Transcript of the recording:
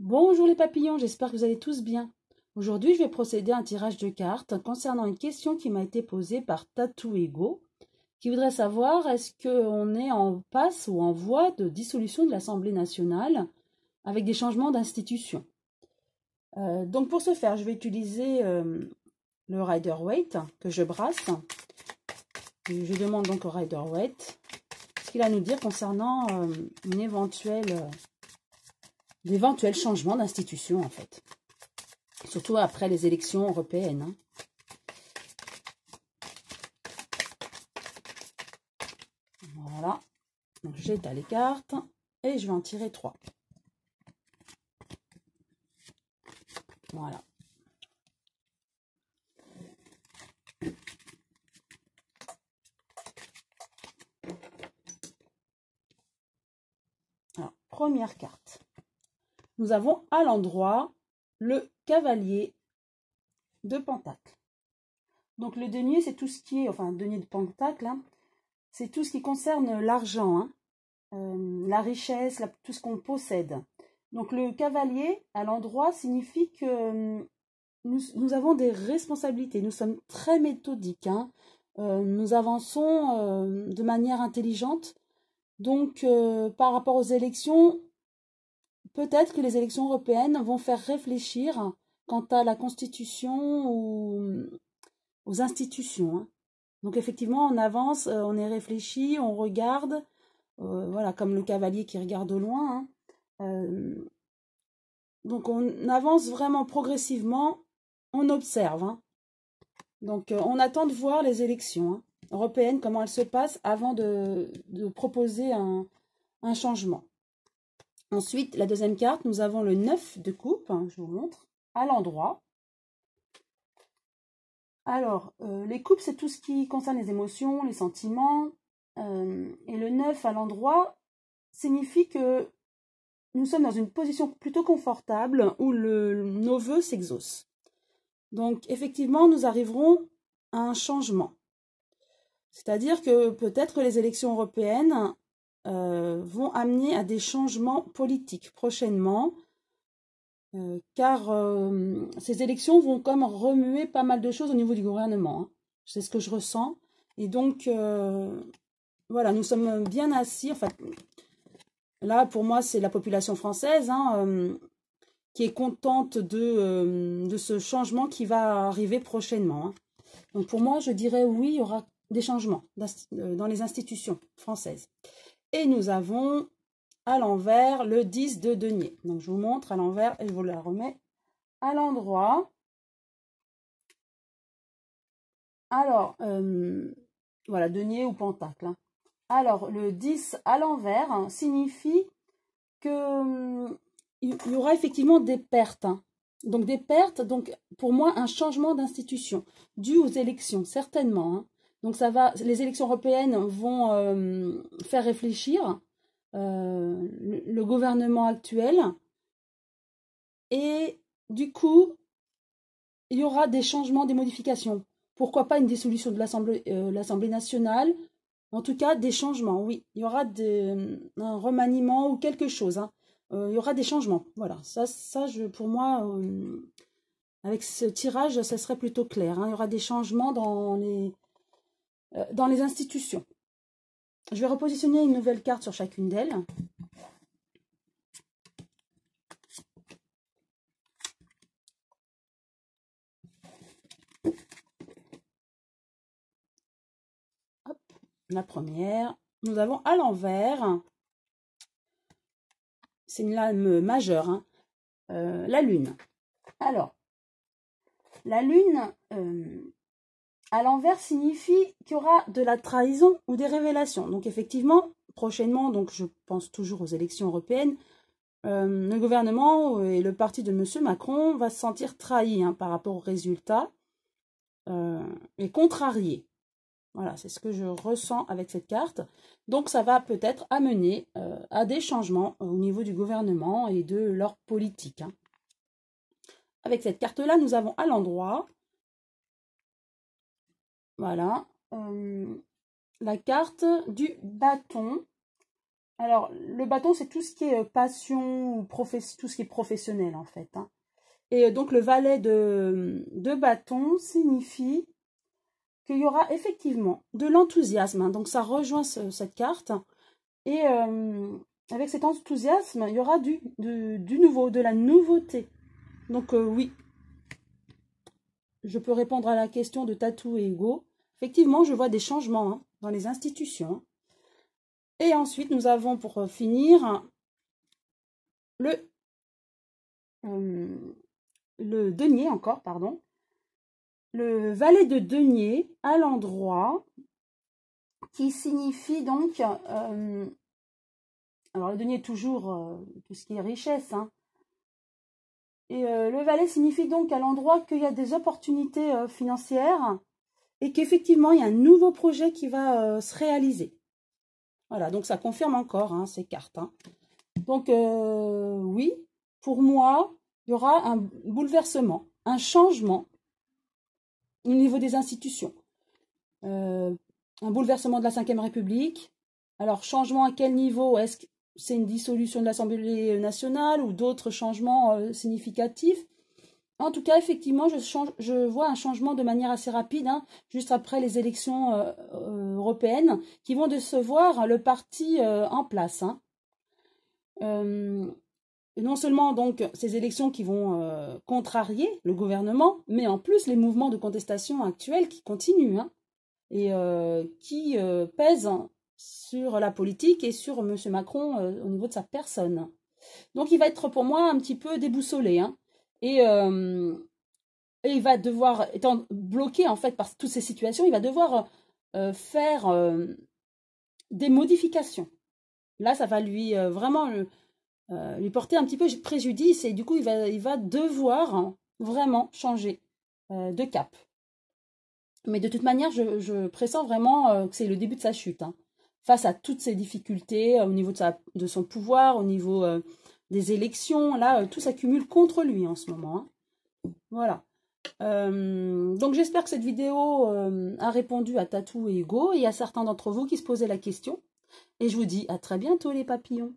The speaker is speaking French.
Bonjour les papillons, j'espère que vous allez tous bien. Aujourd'hui, je vais procéder à un tirage de cartes concernant une question qui m'a été posée par Tatou Ego, qui voudrait savoir est-ce qu'on est en passe ou en voie de dissolution de l'Assemblée nationale avec des changements d'institution. Donc pour ce faire, je vais utiliser le Rider-Waite que je brasse. Je demande donc au Rider-Waite ce qu'il a à nous dire concernant d'éventuels changements d'institution en fait. Surtout après les élections européennes. Hein. Voilà. Donc j'étale les cartes et je vais en tirer 3. Voilà. Alors, première carte. Nous avons à l'endroit le cavalier de pentacle. Donc le denier, c'est tout ce qui est, enfin, denier de pentacle, hein, c'est tout ce qui concerne l'argent, hein, la richesse, tout ce qu'on possède. Donc le cavalier à l'endroit signifie que nous avons des responsabilités, nous sommes très méthodiques, hein, nous avançons de manière intelligente. Donc par rapport aux élections, peut-être que les élections européennes vont faire réfléchir quant à la constitution ou aux institutions. Hein. Donc effectivement, on avance, on est réfléchi, on regarde, voilà, comme le cavalier qui regarde au loin. Hein. Donc on avance vraiment progressivement, on observe. Hein. Donc on attend de voir les élections européennes, comment elles se passent avant de proposer un changement. Ensuite, la deuxième carte, nous avons le 9 de coupe, hein, je vous montre, à l'endroit. Alors, les coupes, c'est tout ce qui concerne les émotions, les sentiments. Et le 9 à l'endroit signifie que nous sommes dans une position plutôt confortable où nos vœux s'exaucent. Donc, effectivement, nous arriverons à un changement. C'est-à-dire que peut-être que les élections européennes vont amener à des changements politiques prochainement, car ces élections vont comme remuer pas mal de choses au niveau du gouvernement. Hein. C'est ce que je ressens. Et donc, voilà, nous sommes bien assis. Enfin, là, pour moi, c'est la population française hein, qui est contente de ce changement qui va arriver prochainement. Hein. Donc, pour moi, je dirais oui, il y aura des changements dans les institutions françaises. Et nous avons à l'envers le 10 de denier. Donc, je vous montre à l'envers et je vous la remets à l'endroit. Alors, voilà, denier ou pentacle. Hein. Alors, le 10 à l'envers hein, signifie que il y aura effectivement des pertes. Hein. Donc, des pertes, donc pour moi, un changement d'institution dû aux élections, certainement. Hein. Donc, les élections européennes vont faire réfléchir le gouvernement actuel. Et du coup, il y aura des changements, des modifications. Pourquoi pas une dissolution de l'Assemblée nationale? En tout cas, des changements, oui. Il y aura un remaniement ou quelque chose. Hein. Il y aura des changements. Voilà, pour moi, avec ce tirage, ça serait plutôt clair. Hein. Il y aura des changements dans les institutions. Je vais repositionner une nouvelle carte sur chacune d'elles. Hop, la première. Nous avons à l'envers, c'est une lame majeure, hein, la lune. Alors, la lune, à l'envers signifie qu'il y aura de la trahison ou des révélations. Donc effectivement, prochainement, donc je pense toujours aux élections européennes, le gouvernement et le parti de M. Macron va se sentir trahi hein, par rapport aux résultats et contrarié. Voilà, c'est ce que je ressens avec cette carte. Donc ça va peut-être amener à des changements au niveau du gouvernement et de leur politique. Hein. Avec cette carte-là, nous avons à l'endroit, voilà, la carte du bâton. Alors, le bâton, c'est tout ce qui est passion ou tout ce qui est professionnel, en fait. Hein. Et donc, le valet de bâton signifie qu'il y aura effectivement de l'enthousiasme. Hein. Donc, ça rejoint cette carte. Et avec cet enthousiasme, il y aura du nouveau, de la nouveauté. Donc, oui, je peux répondre à la question de Tatou et Hugo. Effectivement, je vois des changements hein, dans les institutions. Et ensuite, nous avons pour finir le denier encore, pardon. Le valet de denier à l'endroit qui signifie donc... alors, le denier est toujours tout ce qui est richesse. Hein. Et le valet signifie donc à l'endroit qu'il y a des opportunités financières et qu'effectivement, il y a un nouveau projet qui va se réaliser. Voilà, donc ça confirme encore hein, ces cartes. Hein. Donc, oui, pour moi, il y aura un bouleversement, un changement au niveau des institutions. Un bouleversement de la Ve République. Alors, changement à quel niveau? Est-ce que c'est une dissolution de l'Assemblée nationale ou d'autres changements significatifs? En tout cas, effectivement, je vois un changement de manière assez rapide, hein, juste après les élections européennes, qui vont décevoir le parti en place. Hein. Non seulement donc ces élections qui vont contrarier le gouvernement, mais en plus les mouvements de contestation actuels qui continuent hein, et qui pèsent sur la politique et sur M. Macron au niveau de sa personne. Donc il va être pour moi un petit peu déboussolé. Hein, et il va devoir, étant bloqué en fait par toutes ces situations, il va devoir faire des modifications. Là, ça va lui vraiment lui porter un petit peu préjudice et du coup, il va devoir hein, vraiment changer de cap. Mais de toute manière, je pressens vraiment que c'est le début de sa chute. Hein. Face à toutes ces difficultés au niveau de son pouvoir, au niveau des élections, là, tout s'accumule contre lui en ce moment. Hein. Voilà. Donc j'espère que cette vidéo a répondu à Tatou et Hugo et à certains d'entre vous qui se posaient la question. Et je vous dis à très bientôt les papillons.